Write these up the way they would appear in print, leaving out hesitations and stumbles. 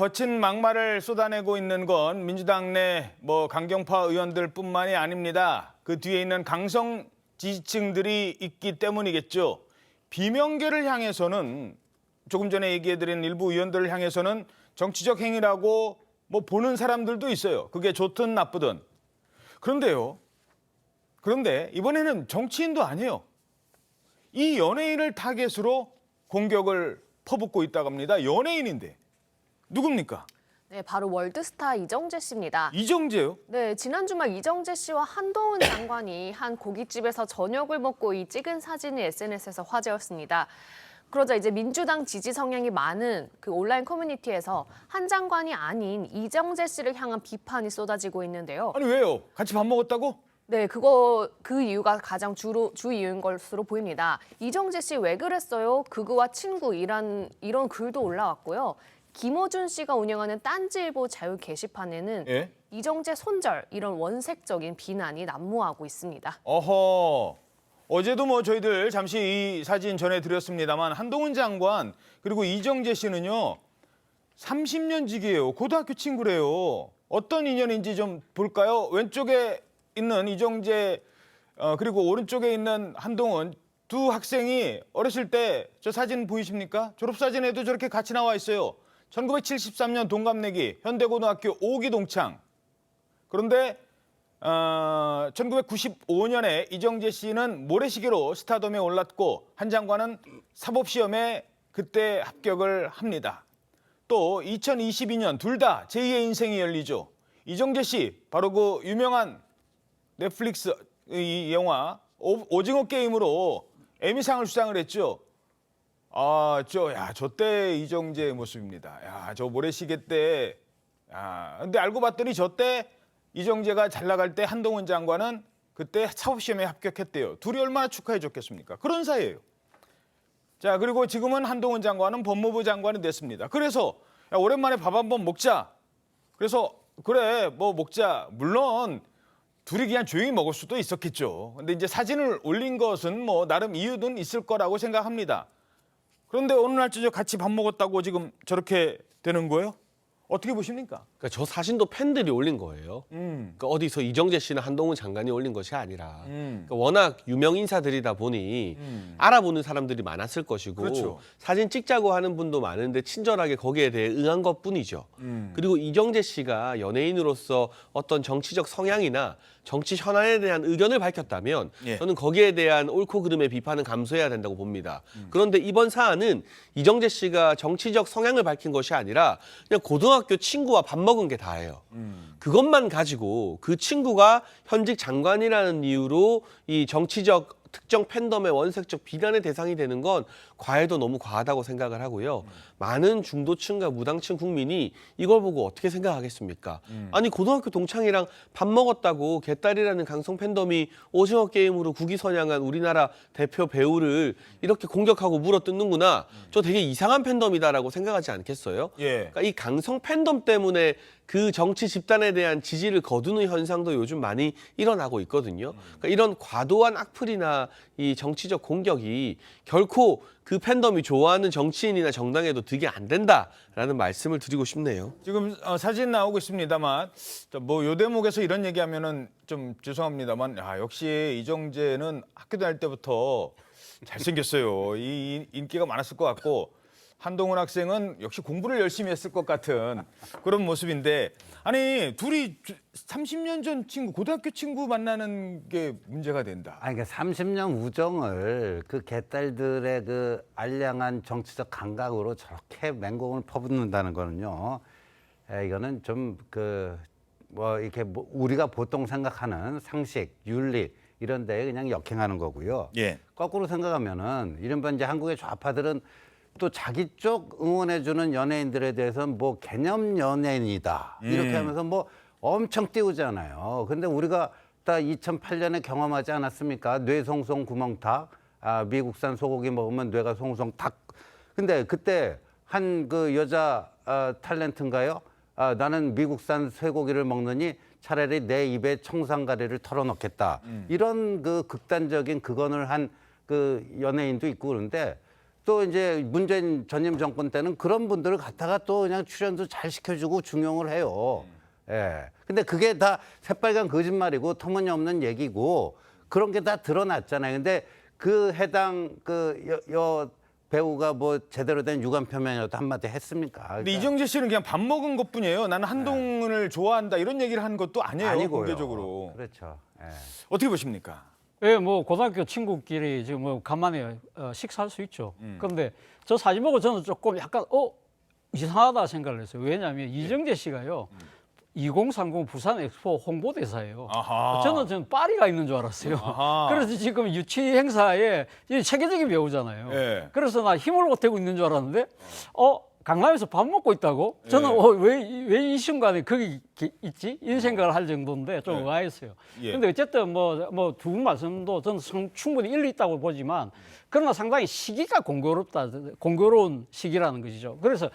거친 막말을 쏟아내고 있는 건 민주당 내 강경파 의원들뿐만이 아닙니다. 그 뒤에 있는 강성 지지층들이 있기 때문이겠죠. 비명계를 향해서는 조금 전에 얘기해드린 일부 의원들을 향해서는 정치적 행위라고 보는 사람들도 있어요. 그게 좋든 나쁘든. 그런데 이번에는 정치인도 아니에요. 이 연예인을 타겟으로 공격을 퍼붓고 있다고 합니다. 연예인인데. 누굽니까? 네, 바로 월드스타 이정재 씨입니다. 이정재요? 네, 지난 주말 이정재 씨와 한동훈 장관이 한 고깃집에서 저녁을 먹고 찍은 사진이 SNS에서 화제였습니다. 그러자 이제 민주당 지지 성향이 많은 그 온라인 커뮤니티에서 한 장관이 아닌 이정재 씨를 향한 비판이 쏟아지고 있는데요. 아니 왜요? 같이 밥 먹었다고? 네, 그 이유가 가장 주 이유인 것으로 보입니다. 이정재 씨 왜 그랬어요? 극우와 친구 이런 글도 올라왔고요. 김어준 씨가 운영하는 딴지일보 자유 게시판에는 예? 이정재 손절 이런 원색적인 비난이 난무하고 있습니다. 어허. 어제도 저희들 잠시 이 사진 전해드렸습니다만 한동훈 장관 그리고 이정재 씨는요 30년 지기예요. 고등학교 친구래요. 어떤 인연인지 좀 볼까요? 왼쪽에 있는 이정재 그리고 오른쪽에 있는 한동훈 두 학생이 어렸을 때 저 사진 보이십니까? 졸업사진에도 저렇게 같이 나와 있어요. 1973년 동갑내기 현대고등학교 5기 동창. 그런데 1995년에 이정재 씨는 모래시계로 스타덤에 올랐고 한 장관은 사법시험에 그때 합격을 합니다. 또 2022년 둘 다 제2의 인생이 열리죠. 이정재 씨 바로 그 유명한 넷플릭스 이 영화 오징어 게임으로 에미상을 수상을 했죠. 저 때 이정재의 모습입니다. 야, 저 모래시계 때. 근데 알고 봤더니 저 때 이정재가 잘 나갈 때 한동훈 장관은 그때 사법시험에 합격했대요. 둘이 얼마나 축하해 줬겠습니까? 그런 사이예요. 자, 그리고 지금은 한동훈 장관은 법무부 장관이 됐습니다. 그래서 야, 오랜만에 밥 한번 먹자. 그래서 그래, 먹자. 물론 둘이 그냥 조용히 먹을 수도 있었겠죠. 근데 이제 사진을 올린 것은 나름 이유는 있을 거라고 생각합니다. 그런데 어느 날 저녁 같이 밥 먹었다고 지금 저렇게 되는 거예요? 어떻게 보십니까? 그러니까 저 사진도 팬들이 올린 거예요. 그러니까 어디서 이정재 씨나 한동훈 장관이 올린 것이 아니라 그러니까 워낙 유명 인사들이다 보니 알아보는 사람들이 많았을 것이고 그렇죠. 사진 찍자고 하는 분도 많은데 친절하게 거기에 대해 응한 것뿐이죠. 그리고 이정재 씨가 연예인으로서 어떤 정치적 성향이나 정치 현안에 대한 의견을 밝혔다면 예. 저는 거기에 대한 옳고 그름의 비판은 감수해야 된다고 봅니다. 그런데 이번 사안은 이정재 씨가 정치적 성향을 밝힌 것이 아니라 그냥 고등학교 친구와 밥 먹은 게 다예요. 그것만 가지고 그 친구가 현직 장관이라는 이유로 이 정치적 특정 팬덤의 원색적 비난의 대상이 되는 건 과해도 너무 과하다고 생각을 하고요. 많은 중도층과 무당층 국민이 이걸 보고 어떻게 생각하겠습니까? 아니 고등학교 동창이랑 밥 먹었다고 개딸이라는 강성 팬덤이 오징어 게임으로 국위선양한 우리나라 대표 배우를 이렇게 공격하고 물어뜯는구나. 저 되게 이상한 팬덤이다라고 생각하지 않겠어요? 예. 그러니까 이 강성 팬덤 때문에 그 정치 집단에 대한 지지를 거두는 현상도 요즘 많이 일어나고 있거든요. 그러니까 이런 과도한 악플이나 이 정치적 공격이 결코 그 팬덤이 좋아하는 정치인이나 정당에도 득이 안 된다라는 말씀을 드리고 싶네요. 지금 사진 나오고 있습니다만 요 대목에서 이런 얘기하면은 좀 죄송합니다만 역시 이정재는 학교 다닐 때부터 잘생겼어요. 이 인기가 많았을 것 같고 한동훈 학생은 역시 공부를 열심히 했을 것 같은 그런 모습인데 아니 둘이 30년 전 친구 고등학교 친구 만나는 게 문제가 된다. 아니 그러니까 30년 우정을 그 개딸들의 그 알량한 정치적 감각으로 저렇게 맹공을 퍼붓는다는 거는요. 이거는 좀 이렇게 우리가 보통 생각하는 상식, 윤리 이런 데에 그냥 역행하는 거고요. 예. 거꾸로 생각하면은 이른바 이제 한국의 좌파들은 또 자기 쪽 응원해주는 연예인들에 대해서는 개념 연예인이다 이렇게 하면서 엄청 띄우잖아요. 근데 우리가 딱 2008년에 경험하지 않았습니까? 뇌송송 구멍탁, 미국산 소고기 먹으면 뇌가 송송 탁. 근데 그때 한 그 여자 탤런트인가요? 나는 미국산 쇠고기를 먹느니 차라리 내 입에 청산가리를 털어넣겠다. 이런 그 극단적인 극언을 한 그 연예인도 있고 그런데 또 이제 문재인 전임 정권 때는 그런 분들을 갖다가 또 그냥 출연도 잘 시켜주고 중용을 해요. 예. 근데 그게 다 새빨간 거짓말이고 터무니없는 얘기고 그런 게 다 드러났잖아요. 근데 그 해당 여 배우가 뭐 제대로 된 유감 표명이라도 한마디 했습니까? 근데 그러니까 이정재 씨는 그냥 밥 먹은 것뿐이에요. 나는 한동훈을 좋아한다 이런 얘기를 한 것도 아니에요. 아니고요. 공개적으로. 그렇죠. 예. 어떻게 보십니까? 예, 뭐 고등학교 친구끼리 지금 뭐 간만에 식사할 수 있죠. 그런데 저 사진 보고 저는 조금 약간 이상하다 생각을 했어요. 왜냐하면 이정재 씨가요. 2030 부산 엑스포 홍보대사예요. 아하. 저는 파리가 있는 줄 알았어요. 아하. 그래서 지금 유치 행사에 체계적인 배우잖아요. 예. 그래서 나 힘을 보태고 있는 줄 알았는데, 강남에서 밥 먹고 있다고? 저는 예. 왜 이 순간에 거기 있지? 이런 생각을 할 정도인데 좀 예. 의아했어요. 예. 근데 어쨌든 뭐 두 분 말씀도 저는 충분히 일리 있다고 보지만, 그러나 상당히 시기가 공교로운 시기라는 것이죠. 그래서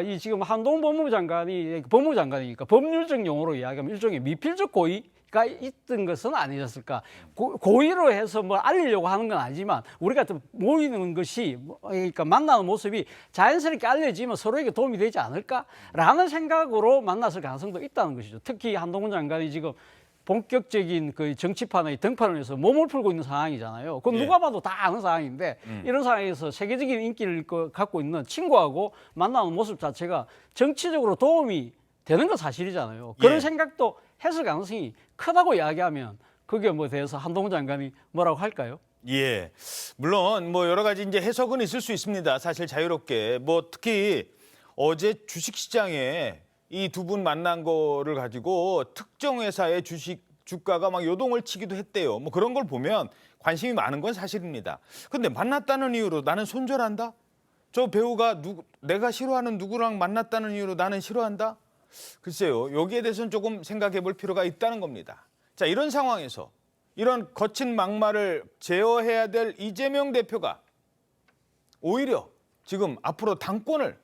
이 지금 한동훈 법무장관이니까 법률적 용어로 이야기하면 일종의 미필적 고의가 있던 것은 아니었을까. 고의로 해서 뭘 알리려고 하는 건 아니지만 우리가 좀 모이는 것이 그러니까 만나는 모습이 자연스럽게 알려지면 서로에게 도움이 되지 않을까라는 생각으로 만났을 가능성도 있다는 것이죠. 특히 한동훈 장관이 지금 본격적인 그 정치판의 등판을 해서 몸을 풀고 있는 상황이잖아요. 그건 누가 봐도 다 아는 상황인데 이런 상황에서 세계적인 인기를 갖고 있는 친구하고 만나는 모습 자체가 정치적으로 도움이 되는 건 사실이잖아요. 그런 예. 생각도 했을 가능성이 크다고 이야기하면 그게 뭐 대해서 한동훈 장관이 뭐라고 할까요? 예. 물론 뭐 여러 가지 이제 해석은 있을 수 있습니다. 사실 자유롭게. 뭐 특히 어제 주식시장에 이 두 분 만난 거를 가지고 특정 회사의 주가가 막 요동을 치기도 했대요. 뭐 그런 걸 보면 관심이 많은 건 사실입니다. 근데 만났다는 이유로 나는 손절한다? 저 배우가 내가 싫어하는 누구랑 만났다는 이유로 나는 싫어한다? 글쎄요. 여기에 대해서는 조금 생각해 볼 필요가 있다는 겁니다. 자, 이런 상황에서 이런 거친 막말을 제어해야 될 이재명 대표가 오히려 지금 앞으로 당권을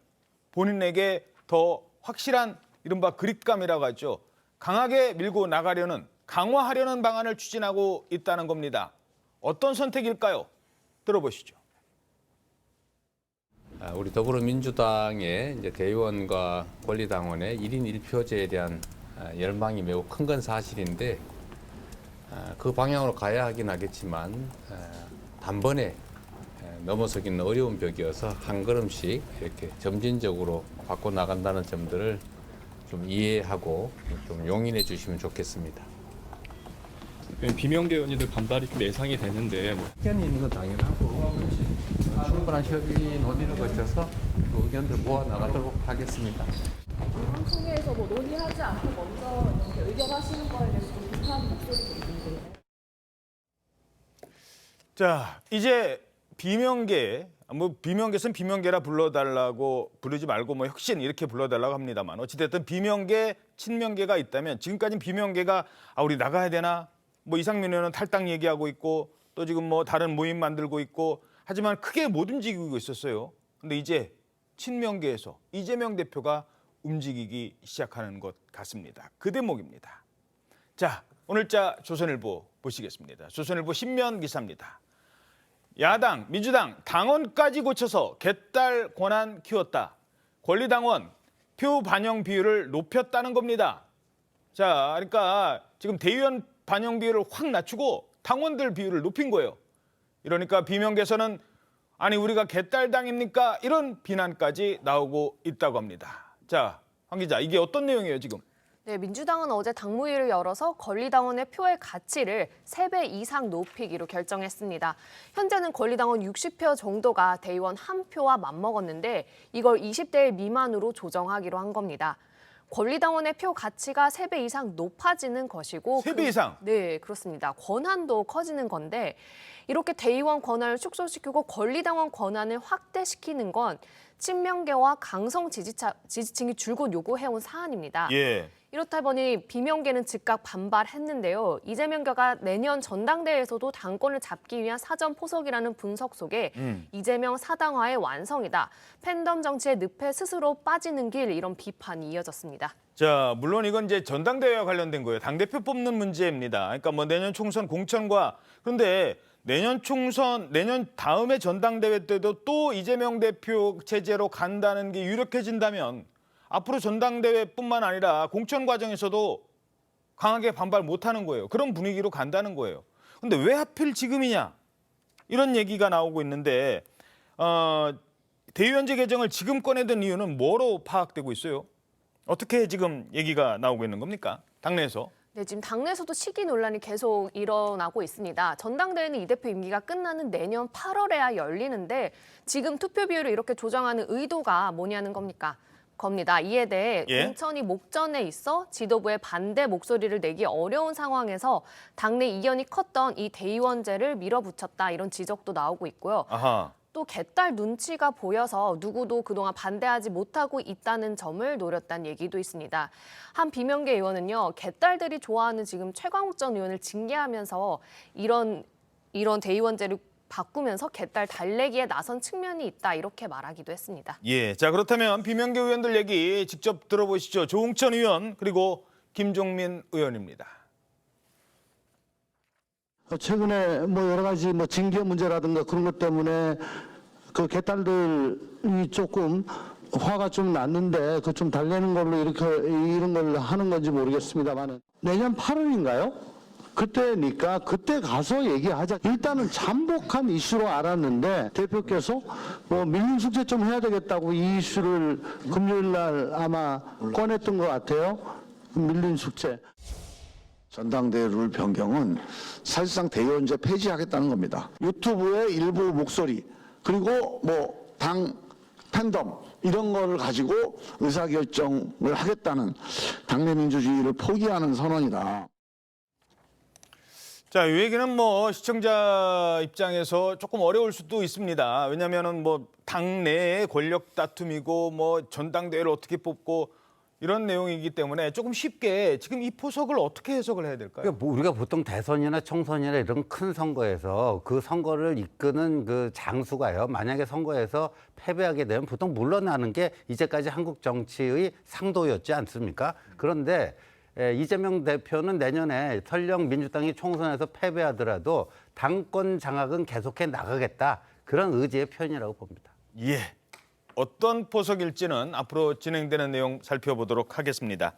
본인에게 더 확실한 이른바 그립감이라고 하죠. 강하게 밀고 나가려는, 강화하려는 방안을 추진하고 있다는 겁니다. 어떤 선택일까요? 들어보시죠. 우리 더불어민주당의 이제 대의원과 권리당원의 1인 1표제에 대한 열망이 매우 큰 건 사실인데 그 방향으로 가야 하긴 하겠지만 단번에 넘어서기는 어려운 벽이어서 한 걸음씩 이렇게 점진적으로 바꿔 나간다는 점들을 좀 이해하고 좀 용인해 주시면 좋겠습니다. 비명계 의원님들 반발이 좀 예상이 되는데 의견이 있는 건 당연하고 충분한 협의 논의를 거쳐서 그 의견들 모아 나가도록 하겠습니다. 방송에서 뭐 논의하지 않고 먼저 이렇게 의견하시는 거에 대해서 좀 비판하는 목소리도 있는데. 자, 이제 비명계, 뭐 비명계선 비명계라 불러달라고 부르지 말고 뭐 혁신 이렇게 불러달라고 합니다만 어찌됐든 비명계, 친명계가 있다면 지금까지는 비명계가 우리 나가야 되나? 뭐 이상민 의원은 탈당 얘기하고 있고 또 지금 뭐 다른 모임 만들고 있고 하지만 크게 못 움직이고 있었어요. 근데 이제 친명계에서 이재명 대표가 움직이기 시작하는 것 같습니다. 그 대목입니다. 자, 오늘자 조선일보 보시겠습니다. 조선일보 신면 기사입니다. 야당, 민주당, 당원까지 고쳐서 개딸 권한 키웠다. 권리당원 표 반영 비율을 높였다는 겁니다. 자, 그러니까 지금 대의원 반영 비율을 확 낮추고 당원들 비율을 높인 거예요. 이러니까 비명계에서는 아니 우리가 개딸당입니까? 이런 비난까지 나오고 있다고 합니다. 자, 황 기자, 이게 어떤 내용이에요 지금? 네, 민주당은 어제 당무위를 열어서 권리당원의 표의 가치를 3배 이상 높이기로 결정했습니다. 현재는 권리당원 60표 정도가 대의원 한 표와 맞먹었는데 이걸 20대 미만으로 조정하기로 한 겁니다. 권리당원의 표 가치가 3배 이상 높아지는 것이고 3배 이상? 네, 그렇습니다. 권한도 커지는 건데 이렇게 대의원 권한을 축소시키고 권리당원 권한을 확대시키는 건 친명계와 강성 지지층이 줄곧 요구해온 사안입니다. 예. 이렇다 보니 비명계는 즉각 반발했는데요. 이재명계가 내년 전당대회에서도 당권을 잡기 위한 사전 포석이라는 분석 속에 이재명 사당화의 완성이다. 팬덤 정치의 늪에 스스로 빠지는 길 이런 비판이 이어졌습니다. 자, 물론 이건 이제 전당대회와 관련된 거예요. 당대표 뽑는 문제입니다. 그러니까 뭐 내년 총선 공천과 그런데 내년 총선, 내년 다음에 전당대회 때도 또 이재명 대표 체제로 간다는 게 유력해진다면 앞으로 전당대회뿐만 아니라 공천 과정에서도 강하게 반발 못하는 거예요. 그런 분위기로 간다는 거예요. 근데 왜 하필 지금이냐? 이런 얘기가 나오고 있는데 대의원제 개정을 지금 꺼내든 이유는 뭐로 파악되고 있어요? 어떻게 지금 얘기가 나오고 있는 겁니까? 당내에서. 네, 지금 당내에서도 시기 논란이 계속 일어나고 있습니다. 전당대회는 이 대표 임기가 끝나는 내년 8월에야 열리는데 지금 투표 비율을 이렇게 조정하는 의도가 뭐냐는 겁니다. 이에 대해 공천이 목전에 있어 지도부의 반대 목소리를 내기 어려운 상황에서 당내 이견이 컸던 이 대의원제를 밀어붙였다 이런 지적도 나오고 있고요. 아하. 또 개딸 눈치가 보여서 누구도 그동안 반대하지 못하고 있다는 점을 노렸다는 얘기도 있습니다. 한 비명계 의원은요, 개딸들이 좋아하는 지금 최광욱 전 의원을 징계하면서 이런 대의원제를 바꾸면서 개딸 달래기에 나선 측면이 있다 이렇게 말하기도 했습니다. 예, 자 그렇다면 비명계 의원들 얘기 직접 들어보시죠. 조홍천 의원 그리고 김종민 의원입니다. 최근에 뭐 여러 가지 뭐 징계 문제라든가 그런 것 때문에 그 개딸들이 조금 화가 좀 났는데 그 좀 달래는 걸로 이렇게 이런 걸 하는 건지 모르겠습니다만은 내년 8월인가요? 그때니까 그때 가서 얘기하자. 일단은 잠복한 이슈로 알았는데 대표께서 뭐 밀린 숙제 좀 해야 되겠다고 이 이슈를 금요일 날 아마 꺼냈던 것 같아요. 밀린 숙제. 전당대회 룰 변경은 사실상 대의원제 폐지하겠다는 겁니다. 유튜브의 일부 목소리 그리고 뭐 당 팬덤 이런 거를 가지고 의사결정을 하겠다는 당내 민주주의를 포기하는 선언이다. 자, 이 얘기는 뭐 시청자 입장에서 조금 어려울 수도 있습니다. 왜냐하면은 뭐 당내의 권력 다툼이고 뭐 전당대회를 어떻게 뽑고 이런 내용이기 때문에 조금 쉽게 지금 이 포석을 어떻게 해석을 해야 될까요? 그러니까 뭐 우리가 보통 대선이나 총선이나 이런 큰 선거에서 그 선거를 이끄는 그 장수가요. 만약에 선거에서 패배하게 되면 보통 물러나는 게 이제까지 한국 정치의 상도였지 않습니까? 그런데 이재명 대표는 내년에 설령 민주당이 총선에서 패배하더라도 당권 장악은 계속해 나가겠다. 그런 의지의 표현이라고 봅니다. 예. 어떤 포석일지는 앞으로 진행되는 내용 살펴보도록 하겠습니다.